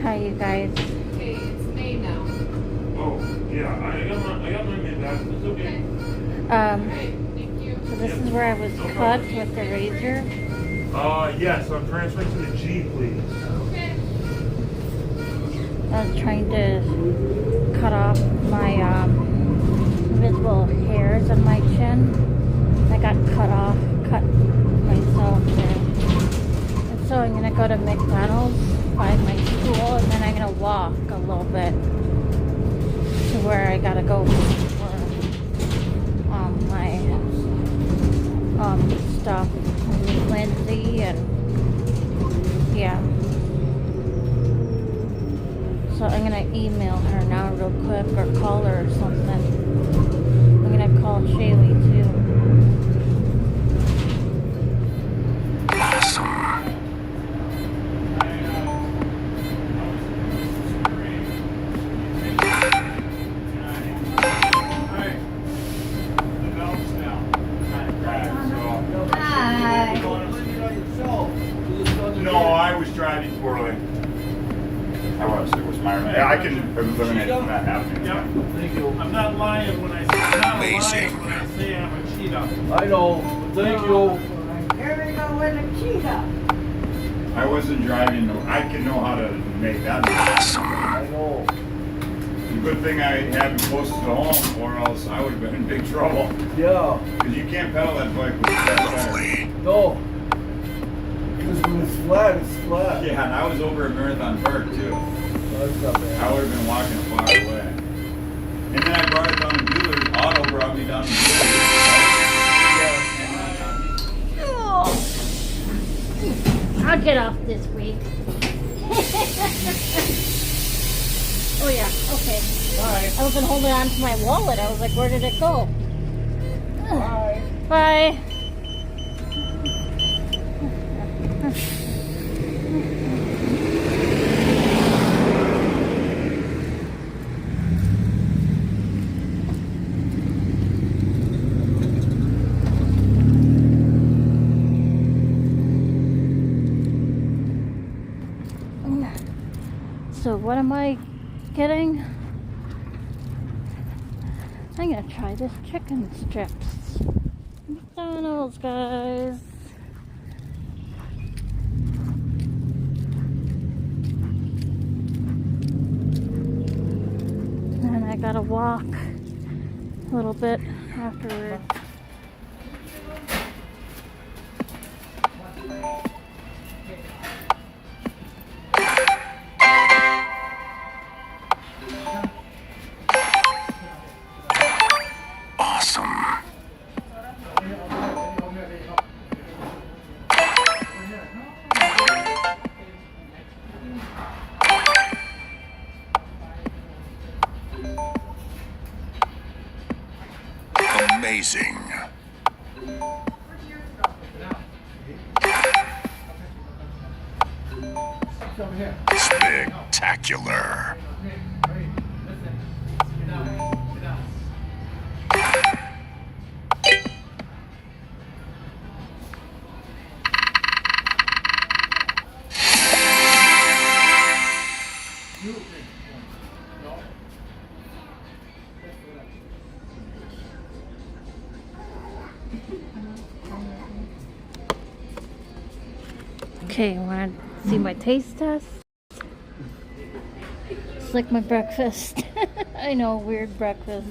Hi, you guys. Okay, it's May now. Oh, yeah, I got my mid back. It's okay. Alright, thank you. So this is where I was cut with the razor. Yes, I'm transferring to the G, please. Okay. I was trying to cut off my visible hairs on my chin. I got cut myself there. And so I'm gonna go to McDonald's, find my school, and then I'm gonna walk a little bit to where I gotta go for my stuff. Meet Lindsay and yeah. So I'm gonna email her now real quick or call her or something. I'm gonna call Shaylee too. No, I was driving poorly. It was my. I can eliminate from that happening. Yep, thank you. I'm not lying when I say I'm a cheetah. I know. Thank you. Here we go with a cheetah. I wasn't driving. I can know how to make that. I know. The good thing I had close to home, or else I would have been in big trouble. Yeah. Because you can't pedal that bike with that tire. No. Because when it's flat, it's flat. Yeah, and I was over at Marathon Park too. That's not bad. I would have been walking far away. And then I brought it down to Buehler. Otto brought me down to Buehler. I'll get off this week. Oh yeah, okay. Bye. I wasn't holding on to my wallet. I was like, where did it go? Bye. Bye. So what am I getting? I'm gonna try this chicken strips. McDonald's, guys. And I gotta walk a little bit afterward. Amazing. Spectacular. Okay, want to see my taste test? It's like my breakfast. I know, weird breakfast.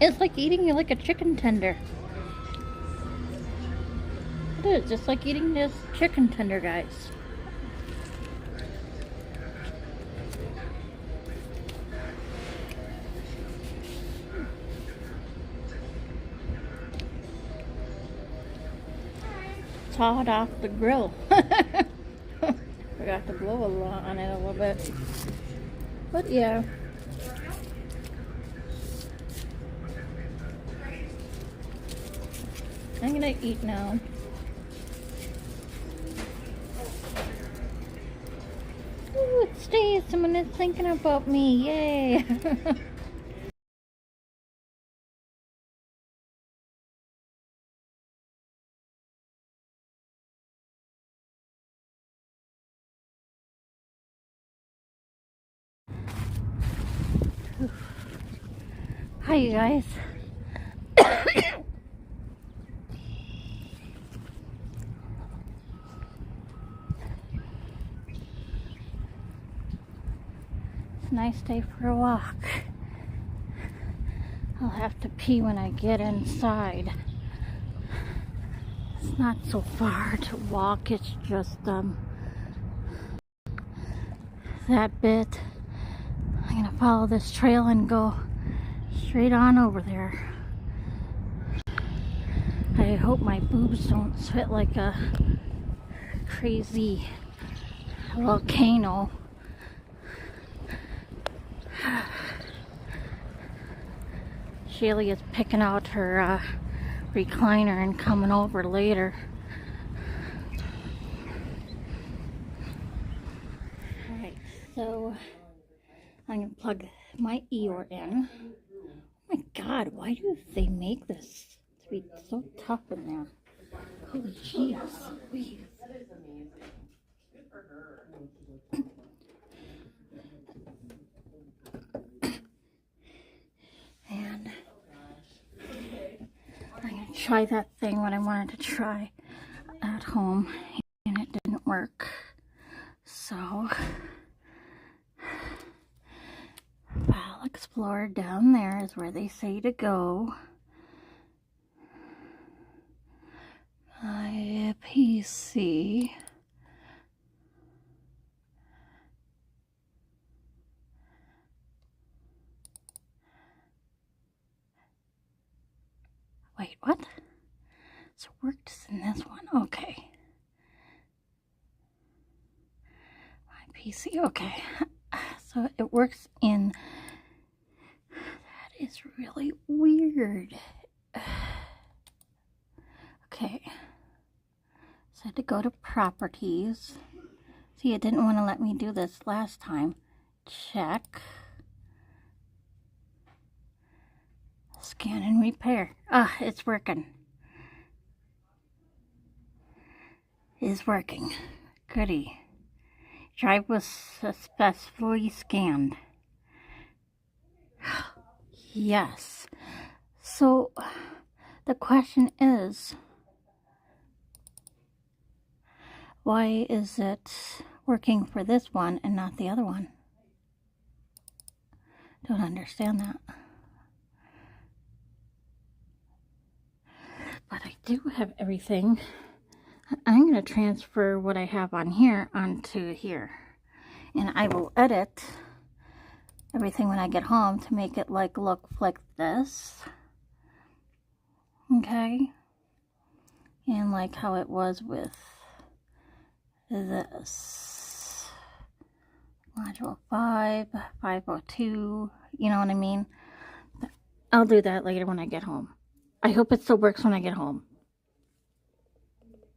It's like eating like a chicken tender. It is, just like eating this chicken tender, guys. It's hot off the grill. Forgot to blow on it a little bit. But yeah. I'm gonna eat now. birthday! Someone is thinking about me. Yay! Hi, you guys. It's a nice day for a walk. I'll have to pee when I get inside. It's not so far to walk, it's just that bit. I'm gonna follow this trail and go straight on over there. I hope my boobs don't sweat like a crazy volcano. Shaylee is picking out her recliner and coming over later. Alright, so I'm going to plug my Eeyore in. Oh my god, why do they make this to be so tough in there? Holy jeez. Wait. And I'm going to try that thing what I wanted to try at home, and it didn't work. So File Explorer down there is where they say to go. My PC. Wait, what? So it worked in this one. Okay. My PC. Okay. So it works in. That is really weird. Okay. So I had to go to properties. See, it didn't want to let me do this last time. Check. Scan and repair. Ah, it's working. It's working. Goody. Drive was successfully scanned. Yes. So, the question is, why is it working for this one and not the other one? Don't understand that. But I do have everything. I'm going to transfer what I have on here onto here. And I will edit everything when I get home to make it like look like this. Okay? And like how it was with this. Module 5, 502, you know what I mean? I'll do that later when I get home. I hope it still works when I get home.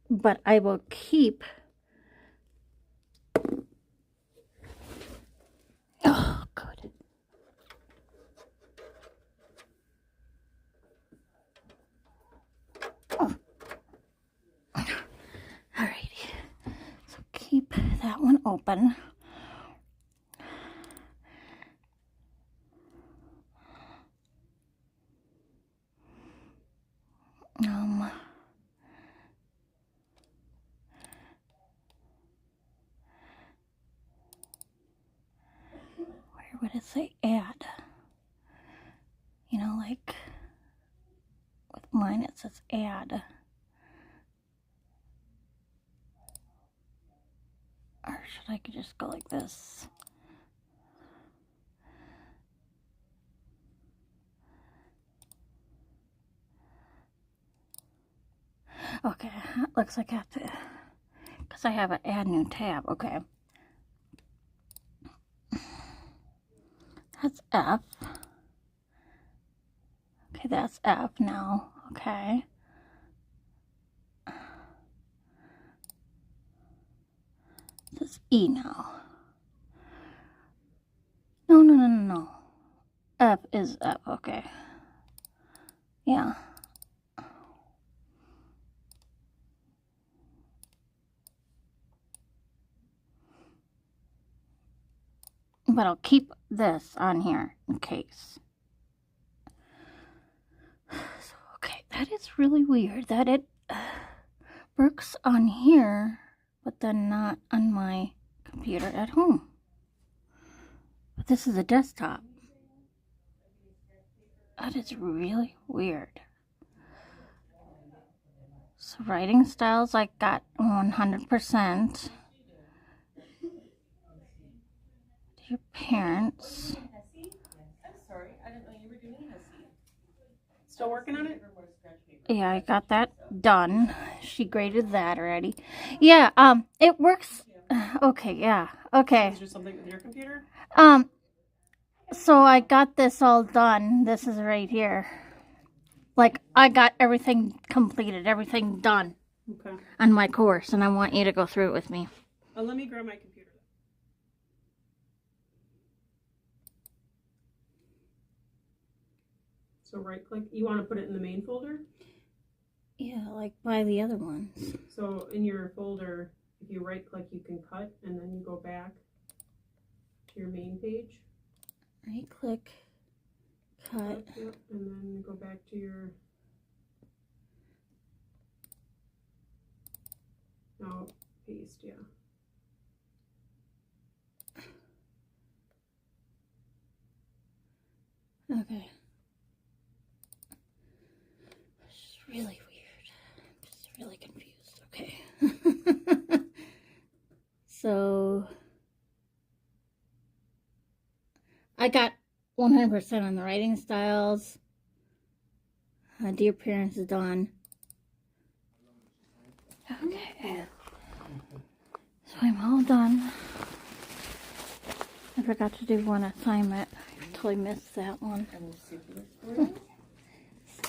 But I will keep. Oh, good. Oh. Alrighty. So keep that one open. Where would it say add? You know, like with mine it says add. Or should I just go like this? Okay, looks like I have to, because I have an add new tab. Okay. That's F. Okay, that's F now. Okay. This is E now. is up. Okay. Yeah. But I'll keep this on here in case. So, okay, that is really weird that it works on here, but then not on my computer at home. But this is a desktop. That is really weird. So writing styles, I got 100%. Your parents. I'm sorry, I didn't know you were doing Hessie. Still working on it? Yeah, I got that done. She graded that already. Yeah, it works. Okay, yeah, okay. Is there something with your computer? So I got this all done. This is right here. Like, I got everything completed, everything done Okay. on my course, and I want you to go through it with me. Let me grab my computer. So right click, you want to put it in the main folder? Yeah, like by the other ones. So in your folder, if you right click, you can cut, and then you go back to your main page. Right click, cut. Yep, and then you go back to your, now paste, yeah. Okay. It's really weird. I'm just really confused. Okay. So I got 100% on the writing styles. Dear Parents is done. Okay. So I'm all done. I forgot to do one assignment. I totally missed that one.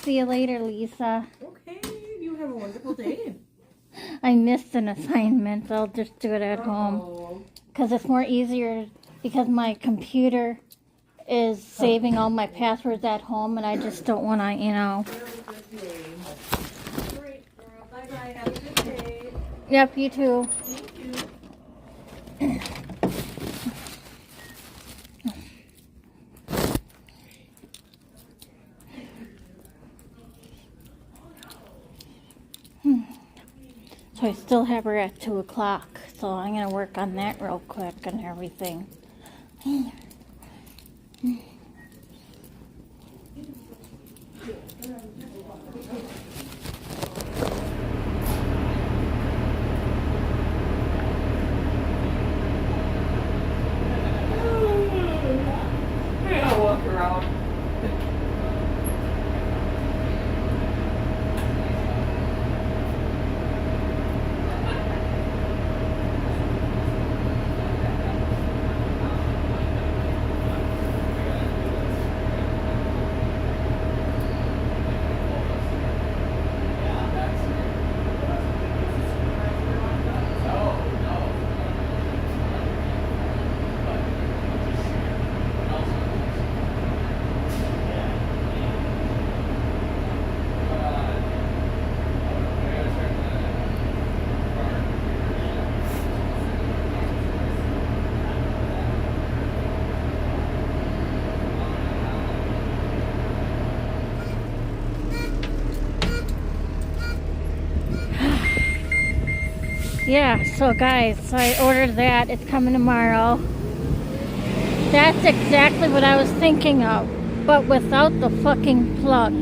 See you later, Lisa. Okay, you have a wonderful day. I missed an assignment. I'll just do it at home. Oh, Because it's more easier because my computer is saving all my passwords at home and I just don't want to, you know. Great, girl. Bye-bye. Have a good day. Yep, you too. So I still have her at 2 o'clock. So I'm going to work on that real quick and everything. I'll walk around. Yeah, so guys, so I ordered that. It's coming tomorrow. That's exactly what I was thinking of, but without the fucking plug.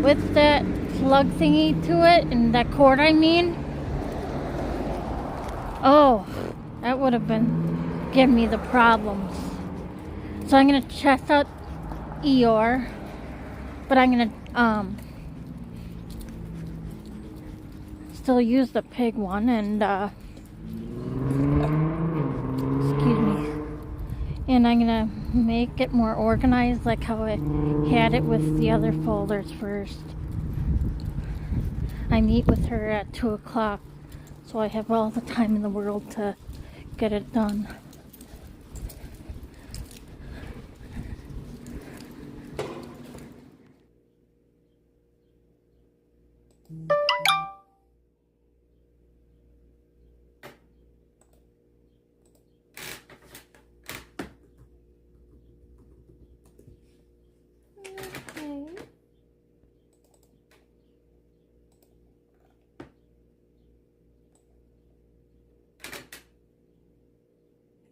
With that plug thingy to it, and that cord I mean. Oh, that would have been giving me the problems. So I'm gonna test out Eeyore, but I'm gonna still use the pig one, and excuse me, and I'm gonna make it more organized like how I had it with the other folders first. I meet with her at 2 o'clock, so I have all the time in the world to get it done.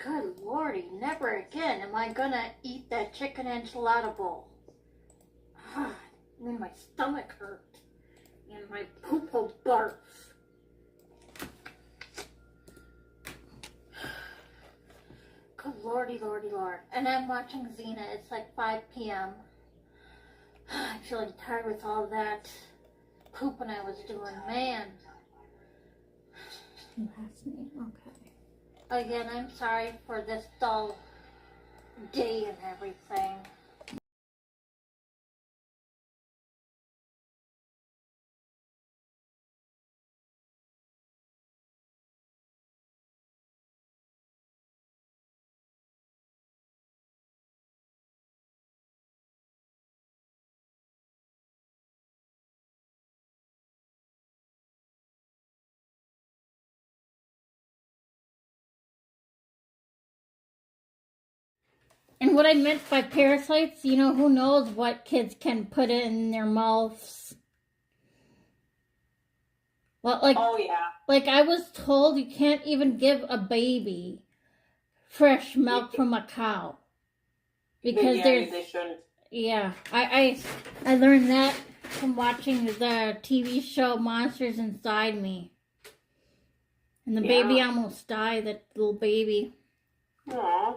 good lordy, never again am I gonna eat that chicken enchilada bowl. God, I mean, my stomach hurt. And my poo-poo barfs. Good lordy, lordy, lord. And I'm watching Xena. It's like 5 p.m. I'm feeling tired with all that pooping I was doing. Man. Okay. Again, I'm sorry for this dull day and everything. And what I meant by parasites, you know, who knows what kids can put in their mouths. Well, like, Oh, yeah. like I was told you can't even give a baby fresh milk from a cow. Because they shouldn't. Yeah, I learned that from watching the TV show Monsters Inside Me. And the baby almost died, that little baby. Aww.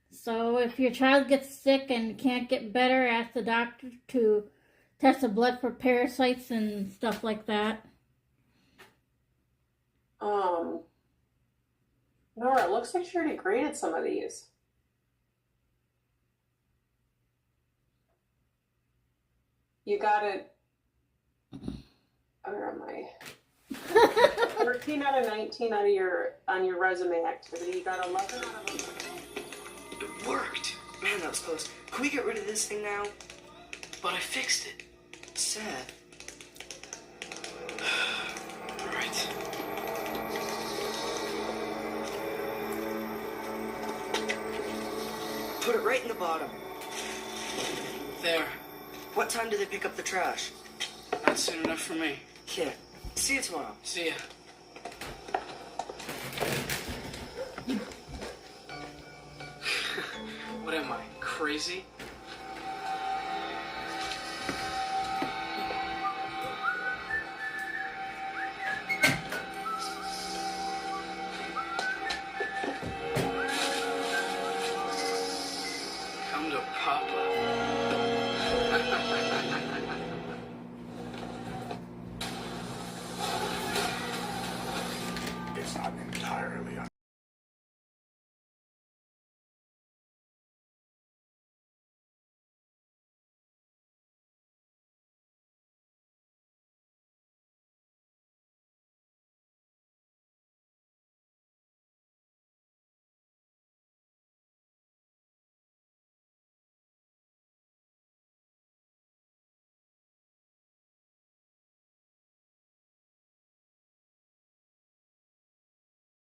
So if your child gets sick and can't get better, ask the doctor to test the blood for parasites and stuff like that. Nora, it looks like she already graded some of these. You got it. Where am I? 13 out of 19 on your resume activity. You got 11 out of 11. It worked. Man, that was close. Can we get rid of this thing now? But I fixed it. Sad. Alright. Put it right in the bottom. There. What time do they pick up the trash? Not soon enough for me. Yeah. See you tomorrow. See ya. What am I, crazy? Come to Papa. It's not entirely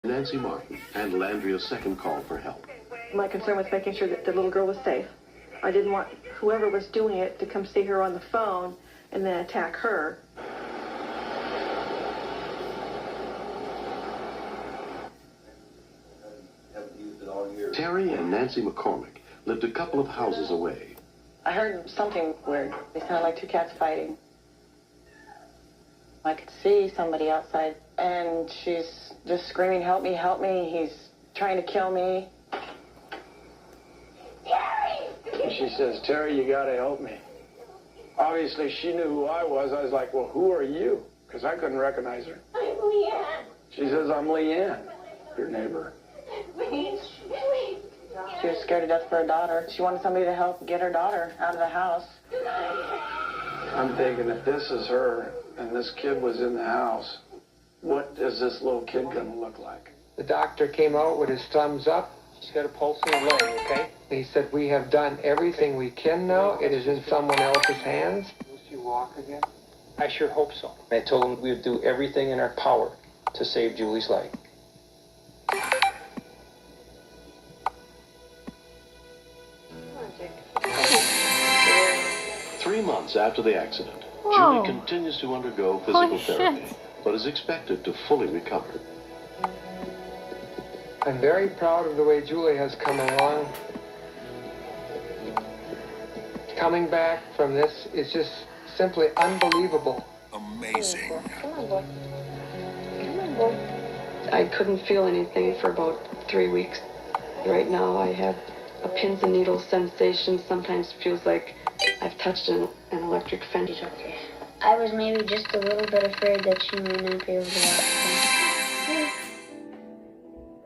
Nancy Martin and Landria's second call for help. My concern was making sure that the little girl was safe. I didn't want whoever was doing it to come see her on the phone and then attack her. Terry and Nancy McCormick lived a couple of houses away. I heard something weird. They sounded like two cats fighting. I could see somebody outside, and she's just screaming, help me, he's trying to kill me. Terry! She says, Terry, you gotta help me. Obviously, she knew who I was. I was like, well, who are you? Because I couldn't recognize her. I'm Leanne. She says, I'm Leanne, your neighbor. Please. She was scared to death for her daughter. She wanted somebody to help get her daughter out of the house. I'm thinking if this is her and this kid was in the house, what is this little kid gonna look like? The doctor came out with his thumbs up. She's got a pulse in her leg, okay? He said, we have done everything we can now. It is in someone else's hands. Will she walk again? I sure hope so. I told him we would do everything in our power to save Julie's life. 3 months after the accident, Whoa. Julie continues to undergo physical Holy therapy, shit. but is expected to fully recover. I'm very proud of the way Julie has come along. Coming back from this is just simply unbelievable. Amazing. Come on, boy. Come on, boy. I couldn't feel anything for about 3 weeks. Right now I have a pins and needles sensation. Sometimes feels like I've touched an electric fence. Okay. I was maybe just a little bit afraid that she might not be able to walk again.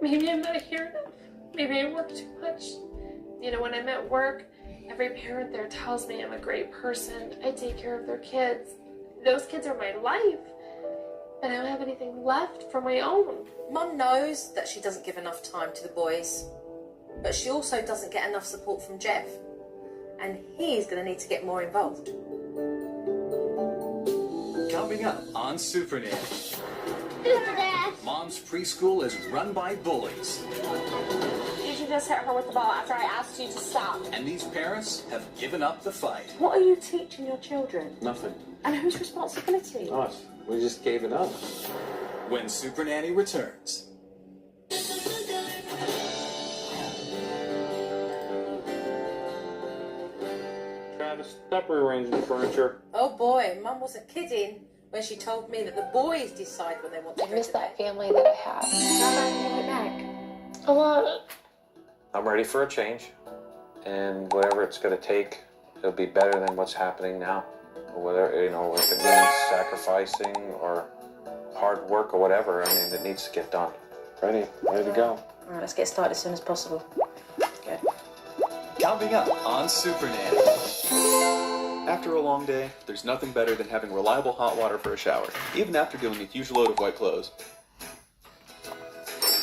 Maybe I'm not here enough. Maybe I work too much. You know, when I'm at work, every parent there tells me I'm a great person. I take care of their kids. Those kids are my life. But I don't have anything left for my own. Mum knows that she doesn't give enough time to the boys, but she also doesn't get enough support from Jeff. And he's going to need to get more involved. Coming up on Super Nanny. Mom's preschool is run by bullies. Did you just hit her with the ball after I asked you to stop? And these parents have given up the fight. What are you teaching your children? Nothing. And whose responsibility? Us. We just gave it up. When Super Nanny returns. Travis, stop rearranging the furniture. Oh boy, Mum wasn't kidding when she told me that the boys decide when they want to go to bed. that family that I had. How long will it back? A lot. I'm ready for a change, and whatever it's going to take, it'll be better than what's happening now. Whether, you know, if it means sacrificing or hard work or whatever, I mean, it needs to get done. Ready to go. All right, let's get started as soon as possible. Good. Coming up on Super Nanny. After a long day, there's nothing better than having reliable hot water for a shower, even after doing a huge load of wet clothes.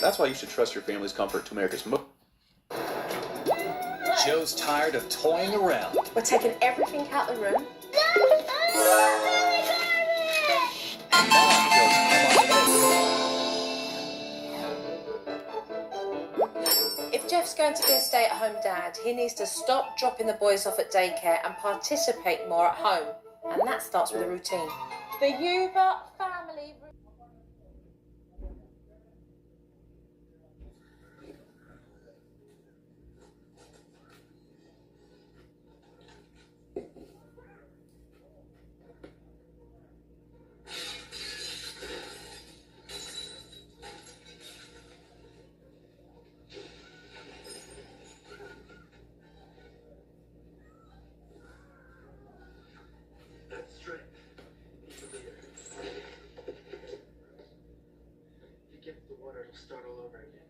That's why you should trust your family's comfort to America's Joe's tired of toying around. We're taking everything out of the room. If Jeff's going to be a stay-at-home dad, he needs to stop dropping the boys off at daycare and participate more at home. And that starts with a routine. The Uber family... Start all over again.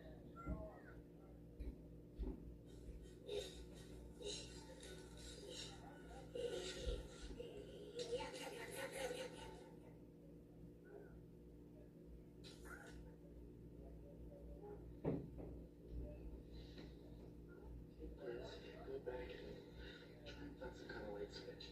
Go back and that's the kind of light switch.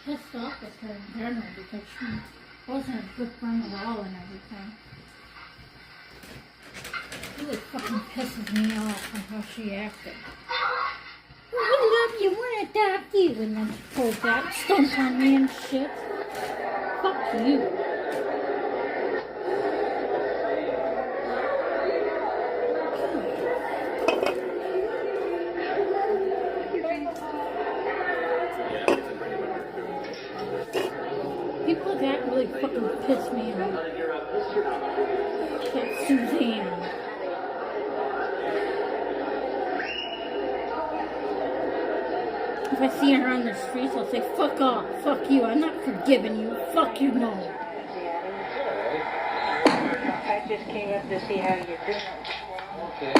Pissed off with her in general because she wasn't a good friend at all and everything. It really fucking pisses me off on how she acted. We love you, we'll adopt you, and then she pulled back, stomps on me and shit. Fuck you. People like that really fucking piss me off. Like Suzanne. If I see her on the streets, I'll say, fuck off, fuck you, I'm not forgiving you, fuck you, no. I just came up to see how you're doing. Okay.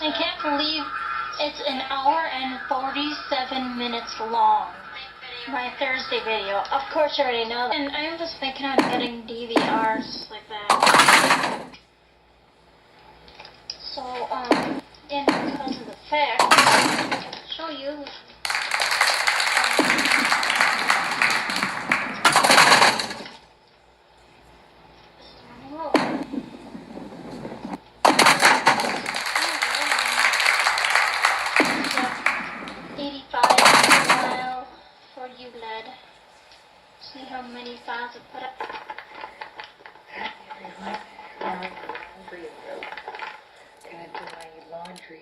I can't believe it's an hour and 47 minutes. minutes long. My Thursday video. Of course, you already know that. And I'm just thinking on getting DVRs like that. So, and because of the fact, I'll show you. See how many files I put up. Gonna do my laundry.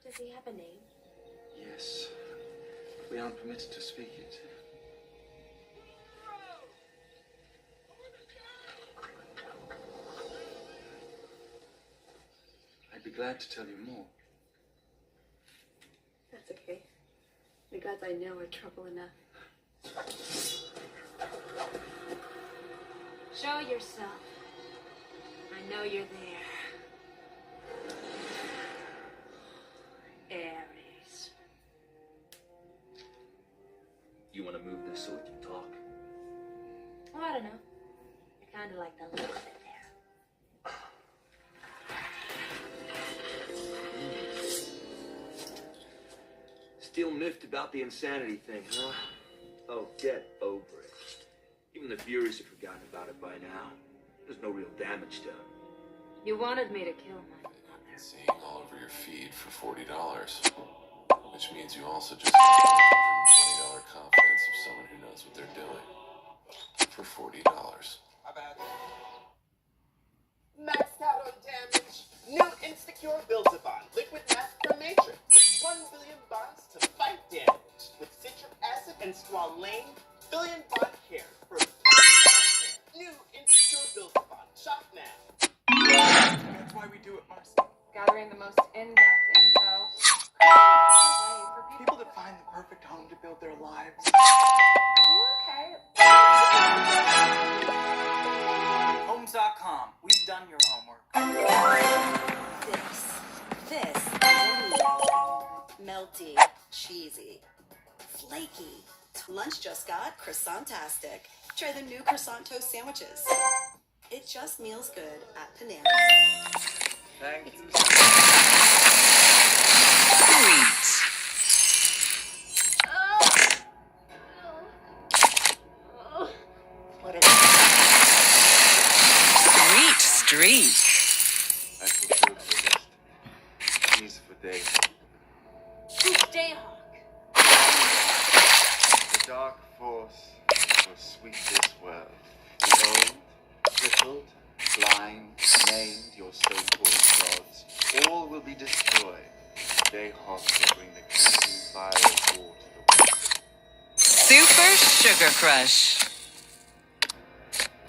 Does he have a name? Yes. We aren't permitted to speak it. I'd be glad to tell you more. That's okay. The gods I know are trouble enough. Show yourself. I know you're there. Ares. You want to move this so we can talk? Well, I don't know. I kind of like the look of it there. Still miffed about the insanity thing, huh? Oh, get over it. Even the Furies have forgotten about it by now. There's no real damage done. You wanted me to kill my mother. Seeing all over your feed for $40, which means you also just have $120 confidence of someone who knows what they're doing for $40. My bad. Maxed out on damage. New Insecure Build-A-Bond. Liquid mask from Matrix. With 1 billion bonds to fight damage. With citric acid and squalane. Billion bond care for $1 hair. New Insecure Build-A-Bond. Shop now. That's why we do it, Marcy. Gathering the most in-depth info. People that find the perfect home to build their lives. Are you okay? Homes.com. We've done your homework. This is melty, cheesy, flaky. Lunch just got croissant-tastic. Try the new croissant toast sandwiches. It just meals good at Panera. Thank you. Streak. I fulfilled your destiny. Peace for day. Who's Jayhawk? The dark force will sweep this world. The old, crippled, blind, maimed, your so-called gods, all will be destroyed. Jayhawk will bring the crimson fire of war to the world. Super Sugar Crush.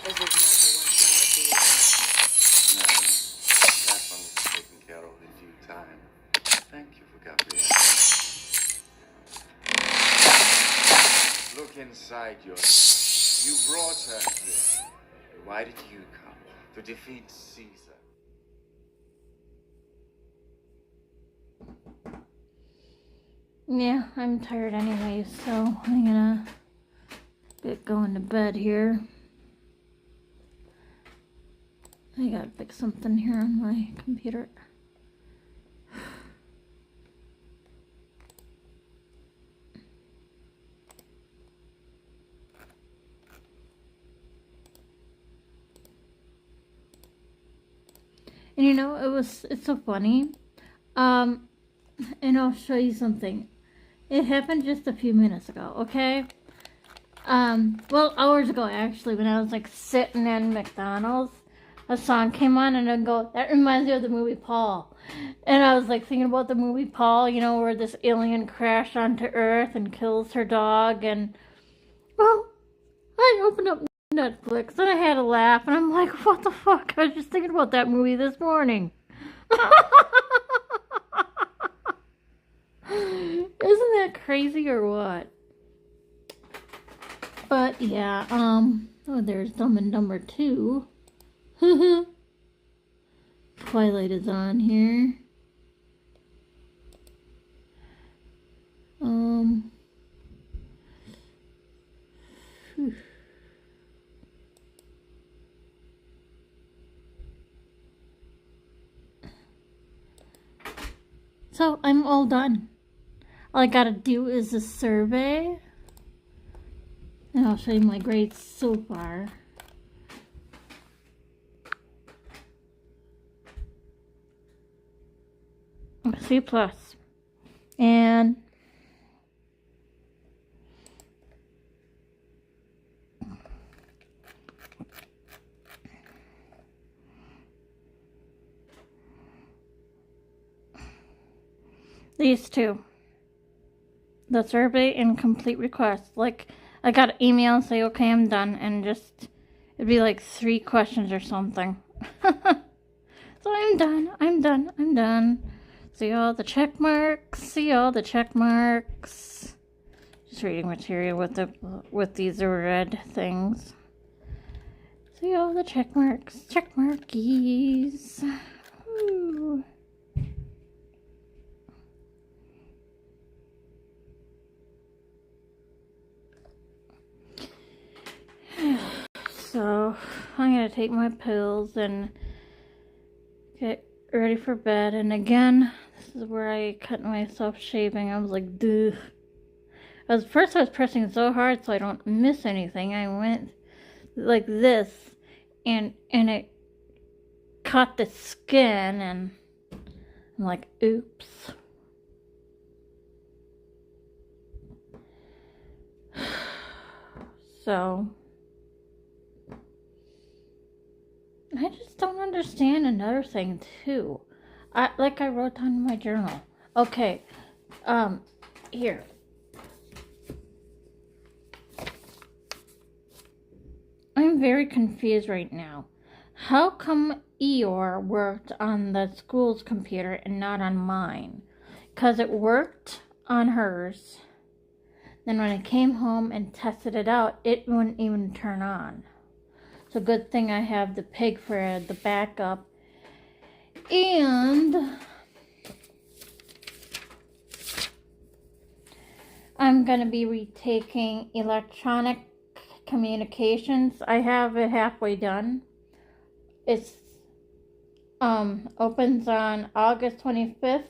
This is not the one gotta be. No, that one will be taken care of in due time. Thank you for Gabrielle. Look inside yourself. You brought her here. Why did you come? To defeat Caesar. Yeah, I'm tired anyway, so I'm gonna get going to bed here. I gotta fix something here on my computer. And you know, it's so funny. And I'll show you something. It happened just a few minutes ago, okay? Well, hours ago actually, when I was like sitting in McDonald's, a song came on and I go, that reminds me of the movie Paul. And I was like thinking about the movie Paul, you know, where this alien crashed onto Earth and kills her dog. And, well, I opened up Netflix and I had a laugh and I'm like, what the fuck? I was just thinking about that movie this morning. Isn't that crazy or what? But yeah, oh, there's Dumb and Dumber 2. Twilight is on here. Whew. So I'm all done. All I gotta do is a survey. And I'll show you my grades so far. C+. And these two. The survey and complete request. Like, I got an email and say, okay, I'm done. And just, it'd be like 3 questions or something. So I'm done. I'm done. I'm done. See all the check marks. See all the check marks. Just reading material with these red things. See all the check marks. Check markies. Ooh. So I'm gonna take my pills and get ready for bed. And again, this is where I cut myself shaving. I was like, duh. First I was pressing so hard so I don't miss anything. I went like this and it caught the skin and I'm like, oops. So I just don't understand another thing too. I wrote down in my journal. Okay, here. I'm very confused right now. How come Eeyore worked on the school's computer and not on mine? Because it worked on hers. Then when I came home and tested it out, it wouldn't even turn on. So good thing I have the pig for the backup. And I'm going to be retaking electronic communications. I have it halfway done. It's opens on August 25th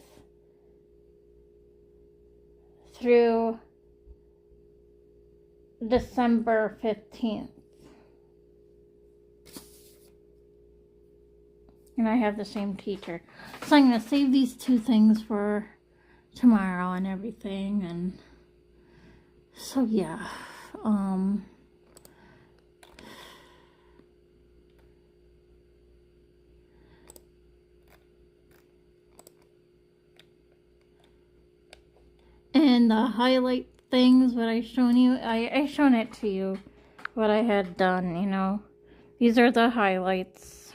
through December 15th. And I have the same teacher. So I'm going to save these 2 things for tomorrow and everything. And so yeah. And the highlight things that I shown you, I shown it to you, what I had done, you know. These are the highlights.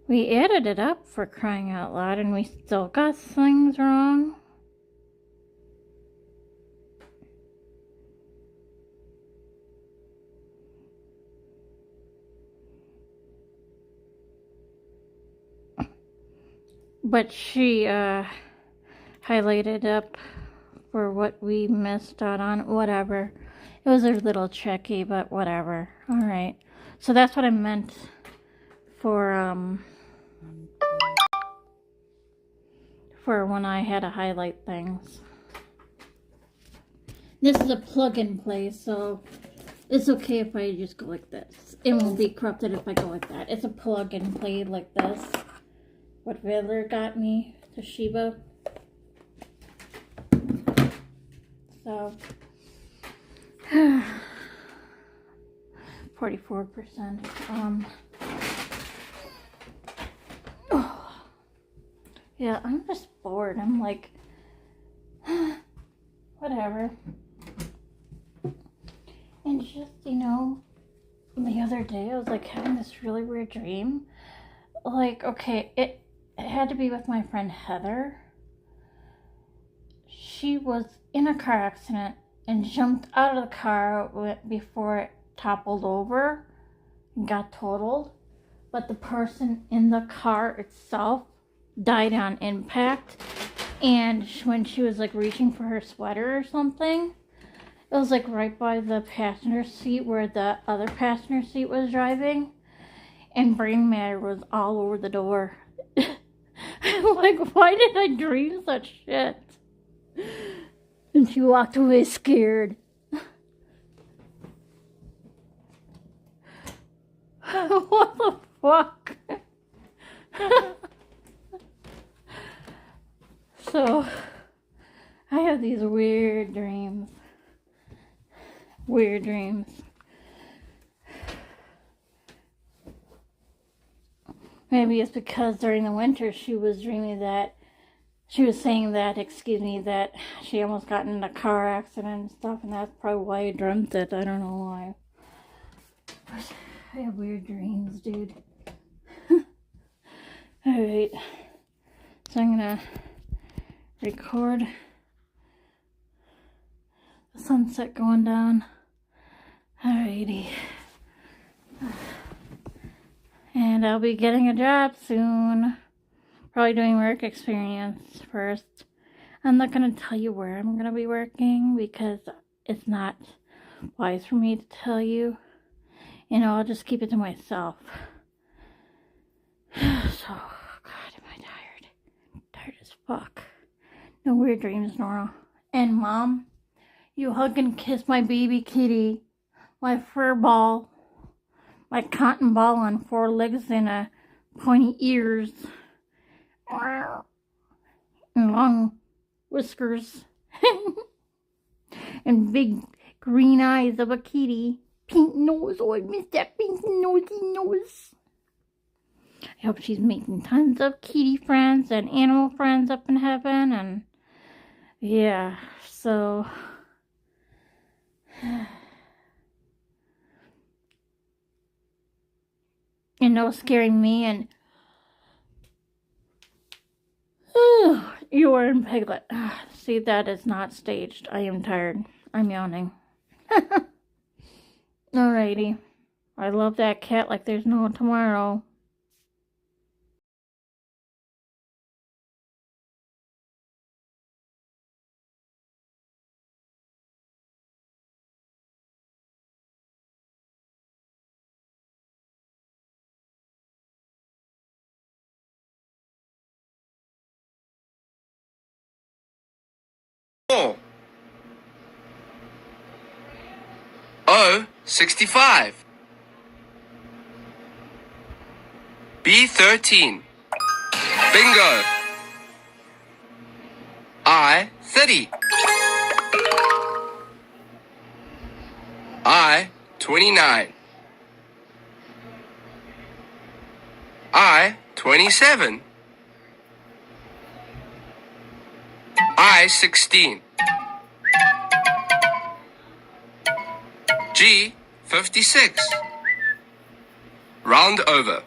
We added it up, for crying out loud, and we still got things wrong. But she highlighted up for what we missed out on. Whatever. It was a little tricky, but whatever. Alright. So that's what I meant for when I had to highlight things. This is a plug and play, so It's okay if I just go like this. It won't be corrupted if I go like that. It's a plug and play like this. What Riddler got me, Toshiba. So, 44%. Yeah, I'm just bored. I'm like, whatever. And just, you know, the other day I was like having this really weird dream. Like, okay, it had to be with my friend Heather. She was in a car accident and jumped out of the car before it toppled over and got totaled. But the person in the car itself died on impact. And when she was like reaching for her sweater or something, it was like right by the passenger seat where the other passenger seat was driving. And brain matter was all over the door. I'm like, why did I dream such shit? And she walked away scared. What the fuck? So, I have these weird dreams. Weird dreams. Maybe it's because during the winter she was saying that she almost got in a car accident and stuff, and that's probably why I dreamt it. I don't know why. But I have weird dreams, dude. Alright. So I'm gonna record the sunset going down. Alrighty. And I'll be getting a job soon. Probably doing work experience first. I'm not going to tell you where I'm going to be working because it's not wise for me to tell you. You know, I'll just keep it to myself. So, God, am I tired? Tired as fuck. No weird dreams, Nora. And Mom, you hug and kiss my baby kitty. My fur ball. My cotton ball on 4 legs and pointy ears. And long whiskers. And big green eyes of a kitty. Pink nose. Oh, I miss that pink nosy nose. I hope she's making tons of kitty friends and animal friends up in heaven. And yeah, so... and no scaring me, and you are in Piglet. See, that is not staged. I am tired. I'm yawning. Alrighty. I love that cat like there's no tomorrow. O 65. B 13. Bingo. I 30. I 29. I 27. I 16. G 56. Round over.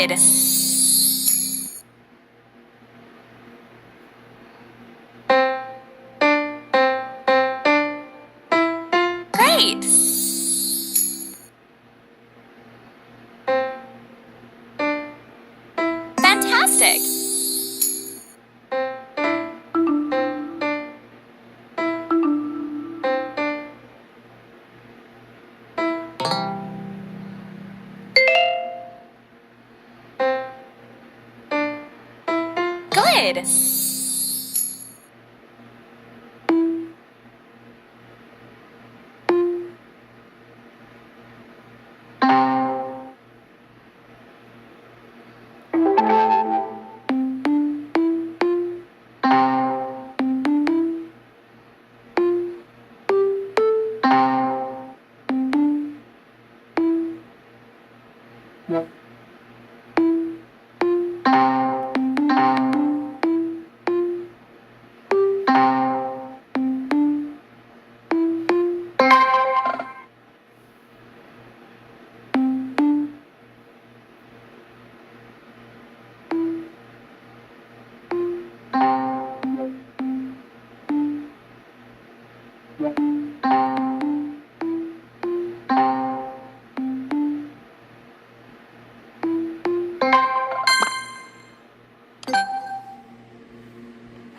Good. Great. Fantastic. Good.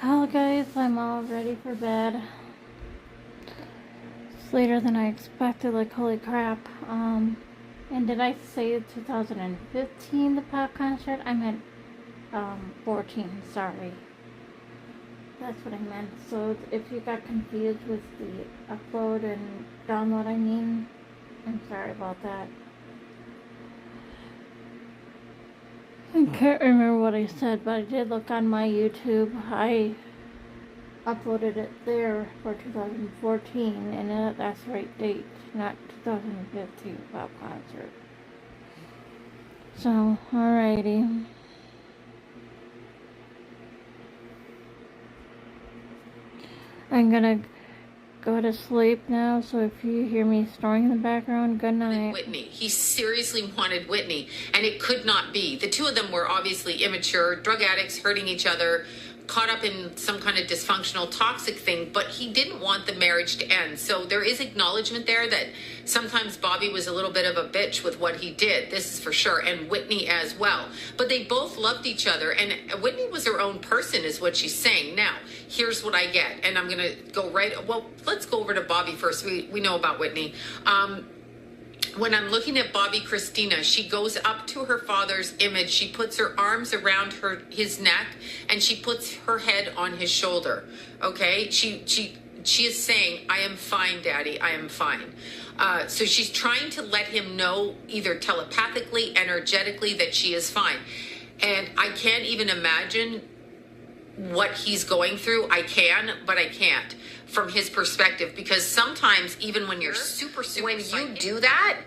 Well, guys, I'm all ready for bed. It's later than I expected, like holy crap. And did I say 2015, the pop concert? I meant 14, sorry. That's what I meant. So if you got confused with the upload and download, I mean, I'm sorry about that. I can't remember what I said, but I did look on my YouTube. I uploaded it there for 2014, and that's the right date, not 2015 pop concert. So, alrighty. I'm gonna go to sleep now, so if you hear me snoring in the background, good night. Whitney. He seriously wanted Whitney, and it could not be. The two of them were obviously immature, drug addicts, hurting each other, caught up in some kind of dysfunctional, toxic thing, but he didn't want the marriage to end. So there is acknowledgement there that sometimes Bobby was a little bit of a bitch with what he did. This is for sure, and Whitney as well. But they both loved each other, and Whitney was her own person is what she's saying. Now, here's what I get, and I'm going to go well, let's go over to Bobby first. We know about Whitney. When I'm looking at Bobby Christina, she goes up to her father's image. She puts her arms around his neck, and she puts her head on his shoulder. Okay? She is saying, I am fine, Daddy. I am fine. So she's trying to let him know, either telepathically, energetically, that she is fine. And I can't even imagine what he's going through. I can, but I can't from his perspective, because sometimes even when you're super when you do that,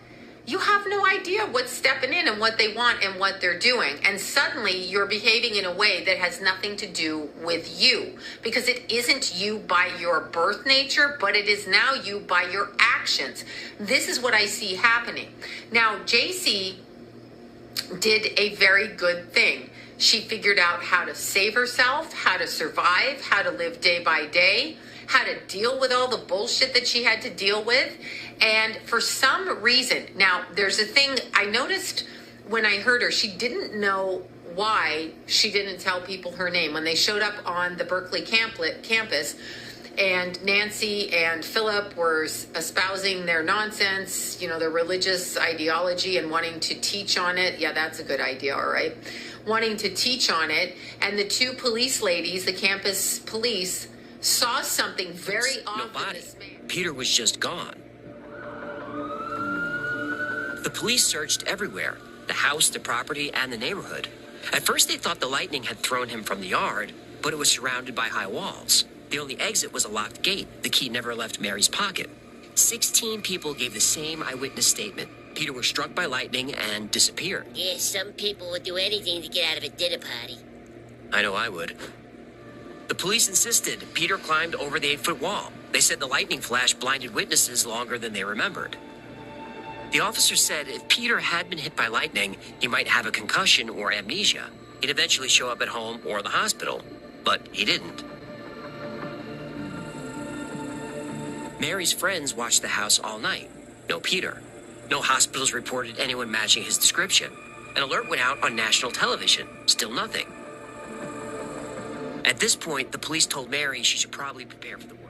you have no idea what's stepping in and what they want and what they're doing, and suddenly you're behaving in a way that has nothing to do with you, because it isn't you by your birth nature, but it is now you by your actions. This is what I see happening now. JC did a very good thing. She figured out how to save herself, how to survive, how to live day by day, how to deal with all the bullshit that she had to deal with. And for some reason, now there's a thing I noticed when I heard her, she didn't know why she didn't tell people her name. When they showed up on the Berkeley campus, and Nancy and Philip were espousing their nonsense, their religious ideology and wanting to teach on it. Yeah, that's a good idea, all right. Wanting to teach on it. And the two police ladies, the campus police, saw something very odd. Nobody. Peter was just gone. The police searched everywhere, the house, the property, and the neighborhood. At first they thought the lightning had thrown him from the yard, but it was surrounded by high walls. The only exit was a locked gate. The key never left Mary's pocket. 16 people gave the same eyewitness statement. Peter was struck by lightning and disappeared. Yeah, some people would do anything to get out of a dinner party. I know I would. The police insisted Peter climbed over the 8-foot wall. They said the lightning flash blinded witnesses longer than they remembered. The officer said if Peter had been hit by lightning, he might have a concussion or amnesia. He'd eventually show up at home or the hospital, but he didn't. Mary's friends watched the house all night. No Peter. No hospitals reported anyone matching his description. An alert went out on national television. Still nothing. At this point, the police told Mary she should probably prepare for the worst.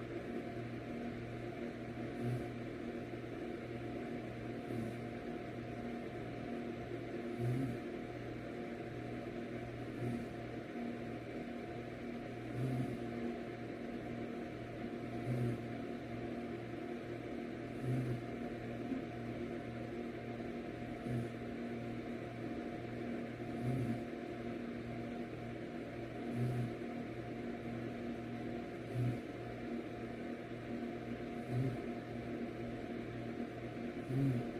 Mm.